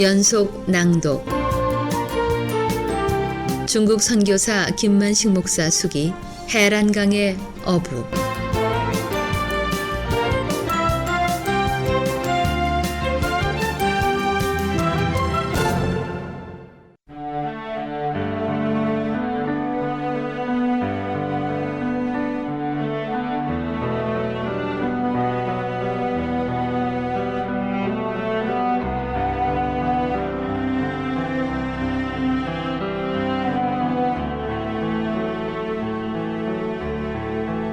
연속 낭독 중국 선교사 김만식 목사 수기 해란강의 어부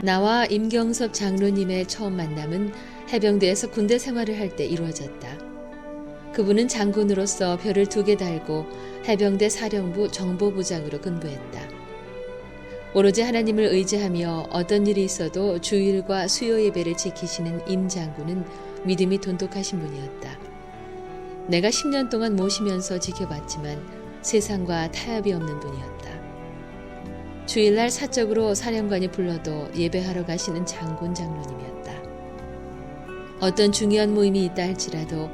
나와 임경섭 장로님의 처음 만남은 해병대에서 군대 생활을 할 때 이루어졌다. 그분은 장군으로서 별을 2개 달고 해병대 사령부 정보부장으로 근무했다. 오로지 하나님을 의지하며 어떤 일이 있어도 주일과 수요 예배를 지키시는 임 장군은 믿음이 돈독하신 분이었다. 내가 10년 동안 모시면서 지켜봤지만 세상과 타협이 없는 분이었다. 주일날 사적으로 사령관이 불러도 예배하러 가시는 장군 장로님이었다. 어떤 중요한 모임이 있다 할지라도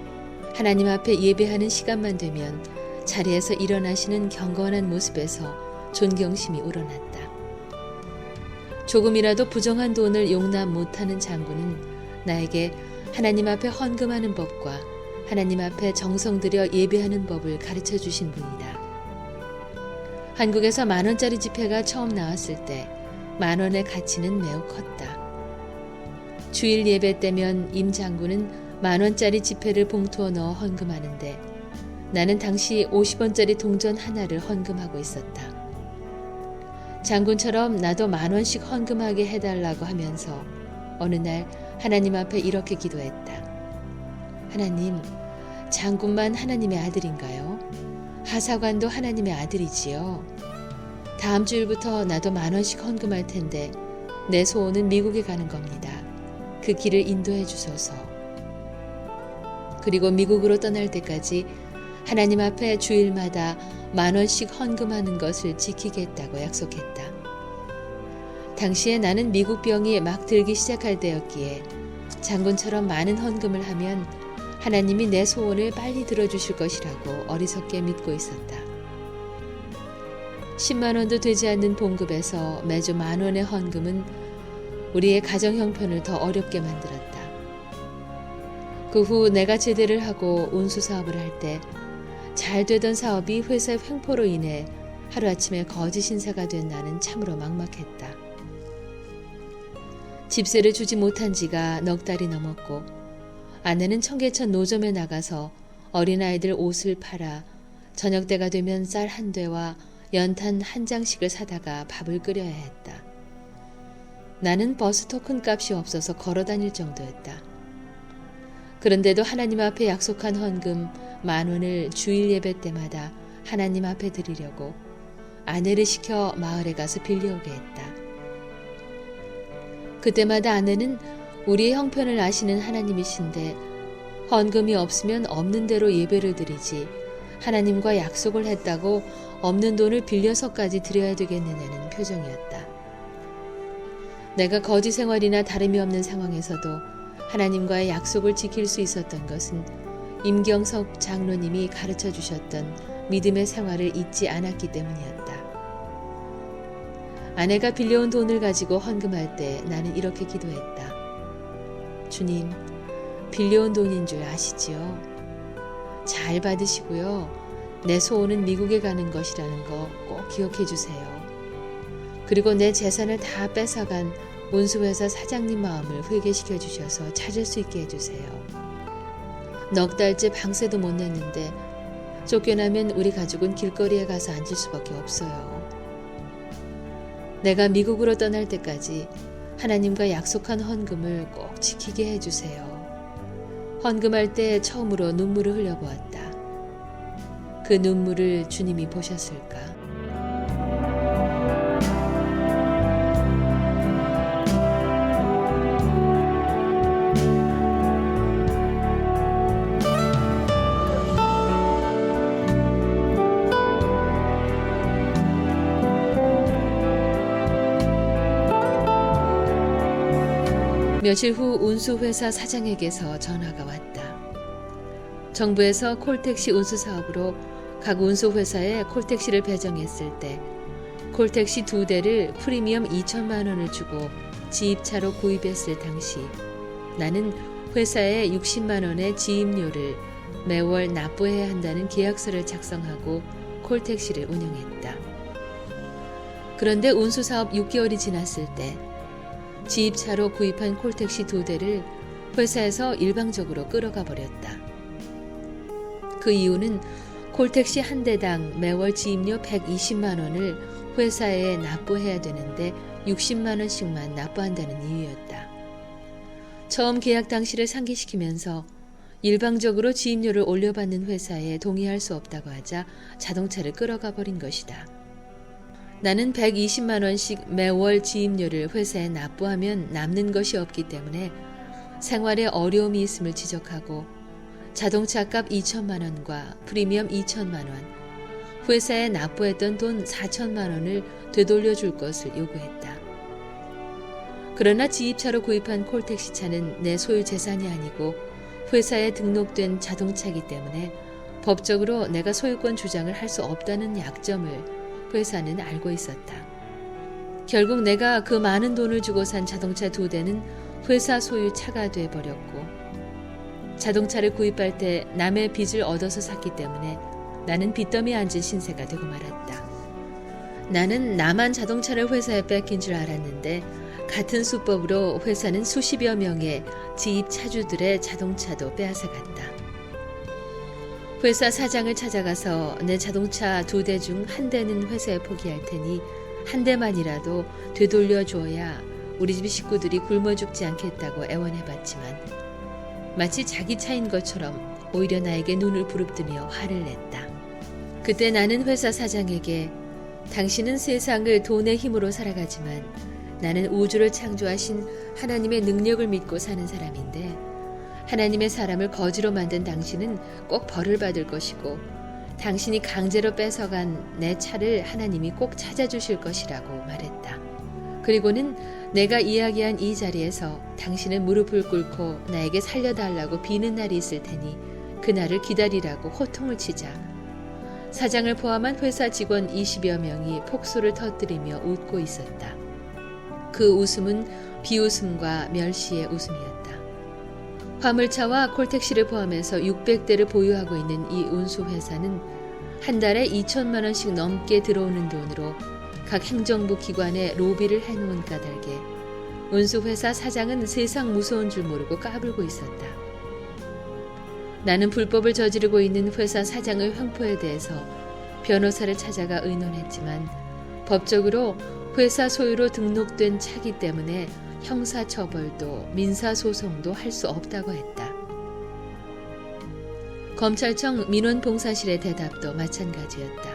하나님 앞에 예배하는 시간만 되면 자리에서 일어나시는 경건한 모습에서 존경심이 우러났다. 조금이라도 부정한 돈을 용납 못하는 장군은 나에게 하나님 앞에 헌금하는 법과 하나님 앞에 정성 들여 예배하는 법을 가르쳐 주신 분이다. 한국에서 10,000원짜리 지폐가 처음 나왔을 때 10,000원의 가치는 매우 컸다. 주일 예배 때면 임 장군은 10,000원짜리 지폐를 봉투에 넣어 헌금하는데 나는 당시 50원짜리 동전 하나를 헌금하고 있었다. 장군처럼 나도 10,000원씩 헌금하게 해달라고 하면서 어느 날 하나님 앞에 이렇게 기도했다. 하나님, 장군만 하나님의 아들인가요? 하사관도 하나님의 아들이지요. 다음 주일부터 나도 10,000원씩 헌금할 텐데 내 소원은 미국에 가는 겁니다. 그 길을 인도해 주소서. 그리고 미국으로 떠날 때까지 하나님 앞에 주일마다 10,000원씩 헌금하는 것을 지키겠다고 약속했다. 당시에 나는 미국 병이 막 들기 시작할 때였기에 장군처럼 많은 헌금을 하면 하나님이 내 소원을 빨리 들어주실 것이라고 어리석게 믿고 있었다. 10만 원도 되지 않는 봉급에서 매주 10,000원의 헌금은 우리의 가정 형편을 더 어렵게 만들었다. 그 후 내가 제대를 하고 운수 사업을 할 때 잘 되던 사업이 회사의 횡포로 인해 하루아침에 거짓 인사가 된 나는 참으로 막막했다. 집세를 주지 못한 지가 넉 달이 넘었고 아내는 청계천 노점에 나가서 어린아이들 옷을 팔아 저녁 때가 되면 쌀 1대와 연탄 1장씩을 사다가 밥을 끓여야 했다. 나는 버스 토큰 값이 없어서 걸어 다닐 정도였다. 그런데도 하나님 앞에 약속한 헌금 10,000원을 주일 예배 때마다 하나님 앞에 드리려고 아내를 시켜 마을에 가서 빌려오게 했다. 그때마다 아내는 우리의 형편을 아시는 하나님이신데 헌금이 없으면 없는 대로 예배를 드리지 하나님과 약속을 했다고 없는 돈을 빌려서까지 드려야 되겠느냐는 표정이었다. 내가 거지 생활이나 다름이 없는 상황에서도 하나님과의 약속을 지킬 수 있었던 것은 임경석 장로님이 가르쳐 주셨던 믿음의 생활을 잊지 않았기 때문이었다. 아내가 빌려온 돈을 가지고 헌금할 때 나는 이렇게 기도했다. 주님, 빌려온 돈인 줄 아시지요? 잘 받으시고요. 내 소원은 미국에 가는 것이라는 거 꼭 기억해 주세요. 그리고 내 재산을 다 뺏어간 운수회사 사장님 마음을 회개시켜 주셔서 찾을 수 있게 해주세요. 넉 달째 방세도 못 냈는데 쫓겨나면 우리 가족은 길거리에 가서 앉을 수밖에 없어요. 내가 미국으로 떠날 때까지 하나님과 약속한 헌금을 꼭 지키게 해주세요. 헌금할 때 처음으로 눈물을 흘려보았다. 그 눈물을 주님이 보셨을까? 며칠 후 운수회사 사장에게서 전화가 왔다. 정부에서 콜택시 운수 사업으로 각 운수회사에 콜택시를 배정했을 때 콜택시 2대를 프리미엄 2천만 원을 주고 지입차로 구입했을 당시 나는 회사에 60만 원의 지입료를 매월 납부해야 한다는 계약서를 작성하고 콜택시를 운영했다. 그런데 운수사업 6개월이 지났을 때 지입차로 구입한 콜택시 2대를 회사에서 일방적으로 끌어가 버렸다. 그 이유는 콜택시 한 대당 매월 지입료 120만 원을 회사에 납부해야 되는데 60만 원씩만 납부한다는 이유였다. 처음 계약 당시를 상기시키면서 일방적으로 지입료를 올려받는 회사에 동의할 수 없다고 하자 자동차를 끌어가 버린 것이다. 나는 120만 원씩 매월 지입료를 회사에 납부하면 남는 것이 없기 때문에 생활에 어려움이 있음을 지적하고 자동차값 2천만 원과 프리미엄 2천만 원, 회사에 납부했던 돈 4천만 원을 되돌려 줄 것을 요구했다. 그러나 지입차로 구입한 콜택시차는 내 소유 재산이 아니고 회사에 등록된 자동차이기 때문에 법적으로 내가 소유권 주장을 할 수 없다는 약점을 회사는 알고 있었다. 결국 내가 그 많은 돈을 주고 산 자동차 2대는 회사 소유 차가 돼버렸고 자동차를 구입할 때 남의 빚을 얻어서 샀기 때문에 나는 빚더미에 앉은 신세가 되고 말았다. 나는 나만 자동차를 회사에 뺏긴 줄 알았는데 같은 수법으로 회사는 수십여 명의 지입 차주들의 자동차도 빼앗아갔다. 회사 사장을 찾아가서 내 자동차 2대 중 한 대는 회사에 포기할 테니 한 대만이라도 되돌려줘야 우리 집 식구들이 굶어 죽지 않겠다고 애원해봤지만 마치 자기 차인 것처럼 오히려 나에게 눈을 부릅뜨며 화를 냈다. 그때 나는 회사 사장에게 당신은 세상을 돈의 힘으로 살아가지만 나는 우주를 창조하신 하나님의 능력을 믿고 사는 사람인데 하나님의 사람을 거지로 만든 당신은 꼭 벌을 받을 것이고 당신이 강제로 뺏어간 내 차를 하나님이 꼭 찾아주실 것이라고 말했다. 그리고는 내가 이야기한 이 자리에서 당신은 무릎을 꿇고 나에게 살려달라고 비는 날이 있을 테니 그날을 기다리라고 호통을 치자 사장을 포함한 회사 직원 20여 명이 폭소를 터뜨리며 웃고 있었다. 그 웃음은 비웃음과 멸시의 웃음이었다. 화물차와 콜택시를 포함해서 600대를 보유하고 있는 이 운수회사는 한 달에 2천만 원씩 넘게 들어오는 돈으로 각 행정부 기관에 로비를 해놓은 까닭에 운수회사 사장은 세상 무서운 줄 모르고 까불고 있었다. 나는 불법을 저지르고 있는 회사 사장의 횡포에 대해서 변호사를 찾아가 의논했지만 법적으로 회사 소유로 등록된 차기 때문에 형사처벌도 민사소송도 할 수 없다고 했다. 검찰청 민원봉사실의 대답도 마찬가지였다.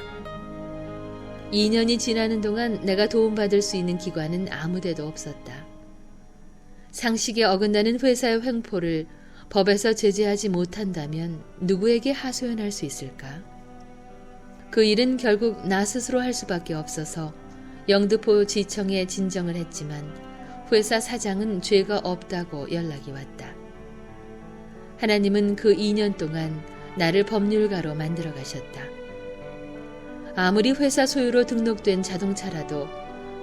2년이 지나는 동안 내가 도움받을 수 있는 기관은 아무 데도 없었다. 상식에 어긋나는 회사의 횡포를 법에서 제재하지 못한다면 누구에게 하소연할 수 있을까? 그 일은 결국 나 스스로 할 수밖에 없어서 영등포 지청에 진정을 했지만 회사 사장은 죄가 없다고 연락이 왔다. 하나님은 그 2년 동안 나를 법률가로 만들어 가셨다. 아무리 회사 소유로 등록된 자동차라도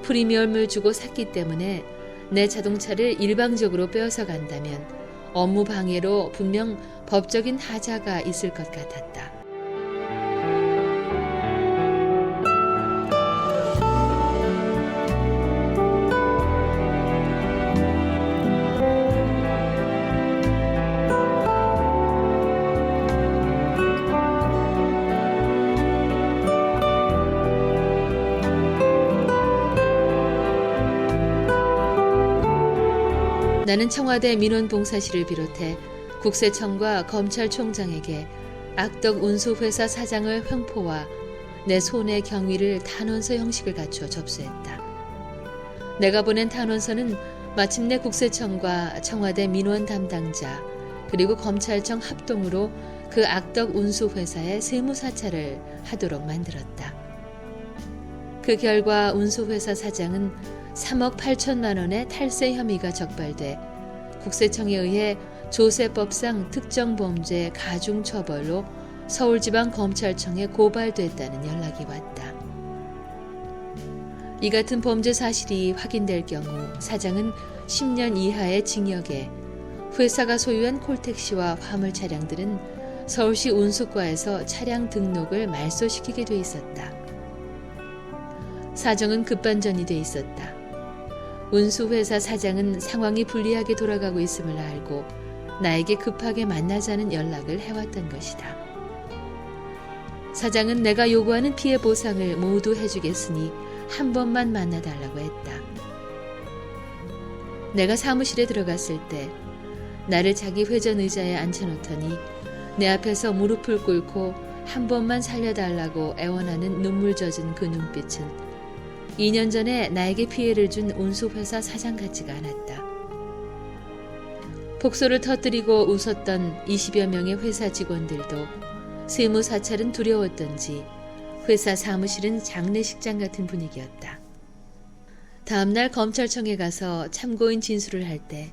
프리미엄을 주고 샀기 때문에 내 자동차를 일방적으로 빼앗아 간다면 업무 방해로 분명 법적인 하자가 있을 것 같았다. 나는 청와대 민원봉사실을 비롯해 국세청과 검찰총장에게 악덕 운수회사 사장의 횡포와 내 손의 경위를 탄원서 형식을 갖추어 접수했다. 내가 보낸 탄원서는 마침내 국세청과 청와대 민원 담당자 그리고 검찰청 합동으로 그 악덕 운수회사의 세무사찰을 하도록 만들었다. 그 결과 운수회사 사장은 3억 8천만 원의 탈세 혐의가 적발돼 국세청에 의해 조세법상 특정범죄 가중처벌로 서울지방검찰청에 고발됐다는 연락이 왔다. 이 같은 범죄 사실이 확인될 경우 사장은 10년 이하의 징역에, 회사가 소유한 콜택시와 화물 차량들은 서울시 운수과에서 차량 등록을 말소시키게 돼 있었다. 사정은 급반전이 돼 있었다. 운수회사 사장은 상황이 불리하게 돌아가고 있음을 알고 나에게 급하게 만나자는 연락을 해왔던 것이다. 사장은 내가 요구하는 피해 보상을 모두 해주겠으니 한 번만 만나달라고 했다. 내가 사무실에 들어갔을 때 나를 자기 회전 의자에 앉혀놓더니 내 앞에서 무릎을 꿇고 한 번만 살려달라고 애원하는 눈물 젖은 그 눈빛은 2년 전에 나에게 피해를 준 운수회사 사장 같지가 않았다. 폭소를 터뜨리고 웃었던 20여 명의 회사 직원들도 세무사찰은 두려웠던지 회사 사무실은 장례식장 같은 분위기였다. 다음날 검찰청에 가서 참고인 진술을 할 때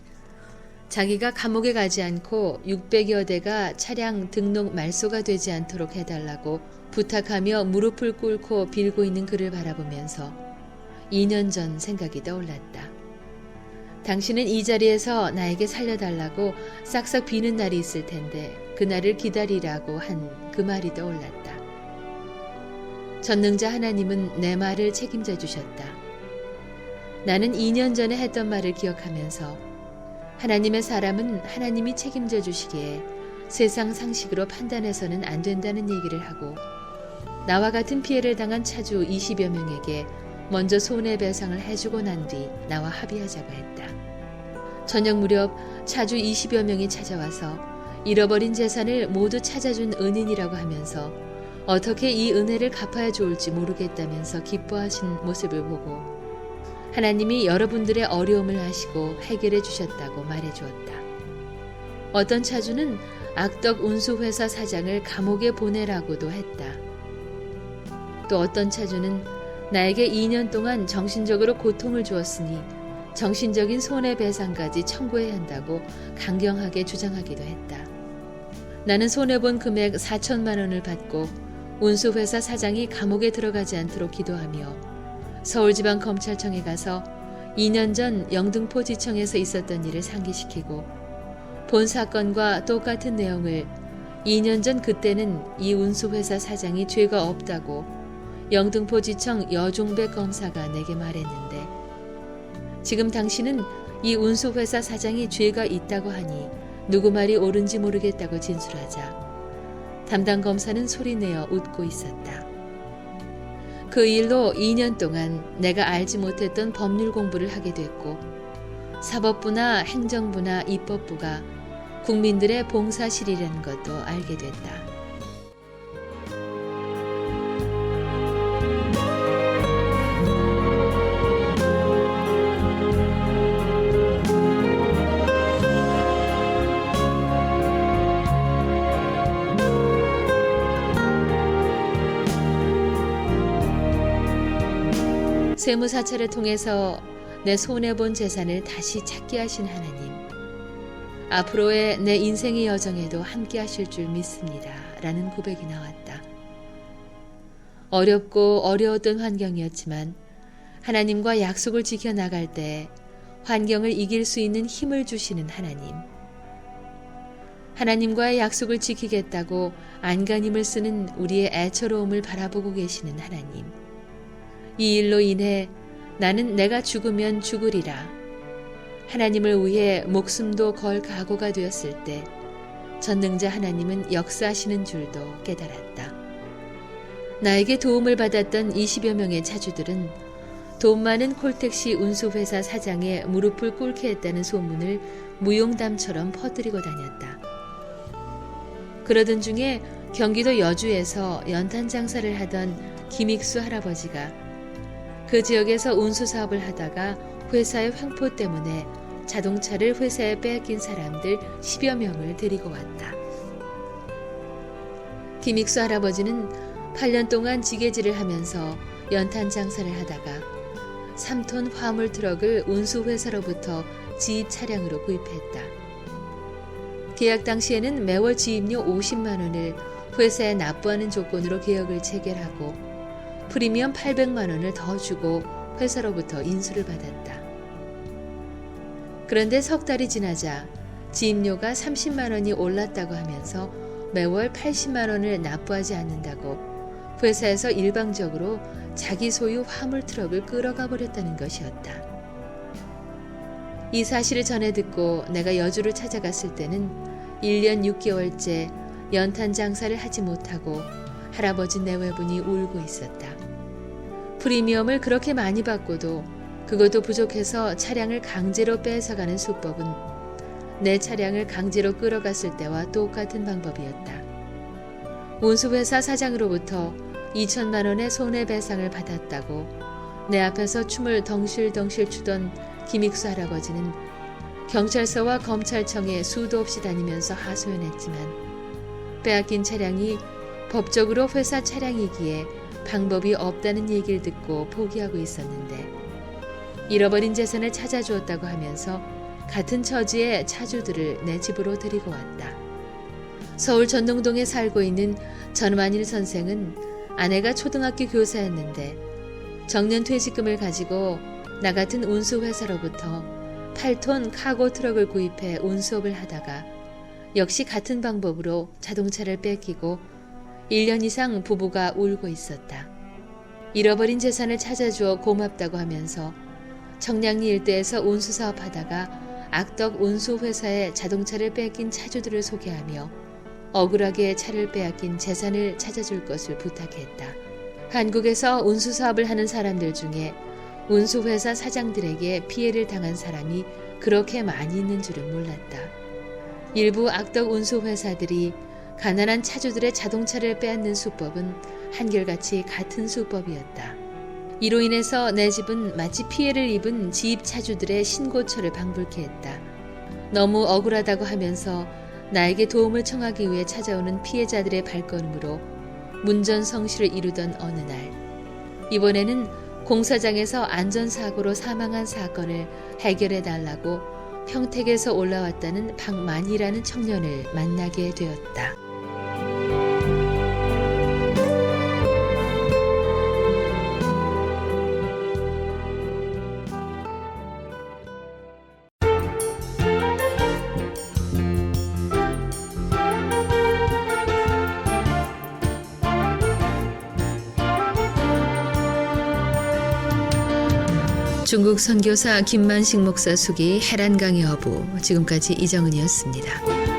자기가 감옥에 가지 않고 600여 대가 차량 등록 말소가 되지 않도록 해달라고 부탁하며 무릎을 꿇고 빌고 있는 그를 바라보면서 2년 전 생각이 떠올랐다. 당신은 이 자리에서 나에게 살려달라고 싹싹 비는 날이 있을 텐데 그날을 기다리라고 한 그 말이 떠올랐다. 전능자 하나님은 내 말을 책임져 주셨다. 나는 2년 전에 했던 말을 기억하면서 하나님의 사람은 하나님이 책임져 주시기에 세상 상식으로 판단해서는 안 된다는 얘기를 하고 나와 같은 피해를 당한 차주 20여 명에게 먼저 손해배상을 해주고 난 뒤 나와 합의하자고 했다. 저녁 무렵 차주 20여 명이 찾아와서 잃어버린 재산을 모두 찾아준 은인이라고 하면서 어떻게 이 은혜를 갚아야 좋을지 모르겠다면서 기뻐하신 모습을 보고 하나님이 여러분들의 어려움을 아시고 해결해 주셨다고 말해 주었다. 어떤 차주는 악덕 운수회사 사장을 감옥에 보내라고도 했다. 또 어떤 차주는 나에게 2년 동안 정신적으로 고통을 주었으니 정신적인 손해배상까지 청구해야 한다고 강경하게 주장하기도 했다. 나는 손해본 금액 4천만 원을 받고 운수회사 사장이 감옥에 들어가지 않도록 기도하며 서울지방검찰청에 가서 2년 전 영등포지청에서 있었던 일을 상기시키고 본 사건과 똑같은 내용을 2년 전 그때는 이 운수회사 사장이 죄가 없다고 영등포지청 여종백 검사가 내게 말했는데 지금 당신은 이 운수회사 사장이 죄가 있다고 하니 누구 말이 옳은지 모르겠다고 진술하자 담당 검사는 소리내어 웃고 있었다. 그 일로 2년 동안 내가 알지 못했던 법률 공부를 하게 됐고 사법부나 행정부나 입법부가 국민들의 봉사실이라는 것도 알게 됐다. 세무사찰을 통해서 내 손해본 재산을 다시 찾게 하신 하나님, 앞으로의 내 인생의 여정에도 함께 하실 줄 믿습니다. 라는 고백이 나왔다. 어렵고 어려웠던 환경이었지만 하나님과 약속을 지켜나갈 때 환경을 이길 수 있는 힘을 주시는 하나님, 하나님과의 약속을 지키겠다고 안간힘을 쓰는 우리의 애처로움을 바라보고 계시는 하나님, 이 일로 인해 나는 내가 죽으면 죽으리라 하나님을 위해 목숨도 걸 각오가 되었을 때 전능자 하나님은 역사하시는 줄도 깨달았다. 나에게 도움을 받았던 20여 명의 차주들은 돈 많은 콜택시 운수회사 사장의 무릎을 꿇게 했다는 소문을 무용담처럼 퍼뜨리고 다녔다. 그러던 중에 경기도 여주에서 연탄 장사를 하던 김익수 할아버지가 그 지역에서 운수 사업을 하다가 회사의 횡포 때문에 자동차를 회사에 빼앗긴 사람들 10여 명을 데리고 왔다. 김익수 할아버지는 8년 동안 지게질을 하면서 연탄 장사를 하다가 3톤 화물 트럭을 운수회사로부터 지입 차량으로 구입했다. 계약 당시에는 매월 지입료 50만 원을 회사에 납부하는 조건으로 계약을 체결하고 프리미엄 800만 원을 더 주고 회사로부터 인수를 받았다. 그런데 석 달이 지나자 지입료가 30만 원이 올랐다고 하면서 매월 80만 원을 납부하지 않는다고 회사에서 일방적으로 자기 소유 화물 트럭을 끌어가 버렸다는 것이었다. 이 사실을 전해 듣고 내가 여주를 찾아갔을 때는 1년 6개월째 연탄 장사를 하지 못하고 할아버지 내외분이 울고 있었다. 프리미엄을 그렇게 많이 받고도 그것도 부족해서 차량을 강제로 뺏어가는 수법은 내 차량을 강제로 끌어갔을 때와 똑같은 방법이었다. 운수회사 사장으로부터 2천만 원의 손해배상을 받았다고 내 앞에서 춤을 덩실덩실 추던 김익수 할아버지는 경찰서와 검찰청에 수도 없이 다니면서 하소연했지만 빼앗긴 차량이 법적으로 회사 차량이기에 방법이 없다는 얘기를 듣고 포기하고 있었는데 잃어버린 재산을 찾아주었다고 하면서 같은 처지의 차주들을 내 집으로 데리고 왔다. 서울 전동동에 살고 있는 전완일 선생은 아내가 초등학교 교사였는데 정년 퇴직금을 가지고 나 같은 운수회사로부터 8톤 카고 트럭을 구입해 운수업을 하다가 역시 같은 방법으로 자동차를 뺏기고 1년 이상 부부가 울고 있었다. 잃어버린 재산을 찾아주어 고맙다고 하면서 청량리 일대에서 운수사업 하다가 악덕 운수회사에 자동차를 뺏긴 차주들을 소개하며 억울하게 차를 빼앗긴 재산을 찾아줄 것을 부탁했다. 한국에서 운수사업을 하는 사람들 중에 운수회사 사장들에게 피해를 당한 사람이 그렇게 많이 있는 줄은 몰랐다. 일부 악덕 운수회사들이 가난한 차주들의 자동차를 빼앗는 수법은 한결같이 같은 수법이었다. 이로 인해서 내 집은 마치 피해를 입은 지입 차주들의 신고처를 방불케 했다. 너무 억울하다고 하면서 나에게 도움을 청하기 위해 찾아오는 피해자들의 발걸음으로 문전성시를 이루던 어느 날, 이번에는 공사장에서 안전사고로 사망한 사건을 해결해달라고 평택에서 올라왔다는 박만희라는 청년을 만나게 되었다. 중국 선교사 김만식 목사 수기 해란강의 어부, 지금까지 이정은이었습니다.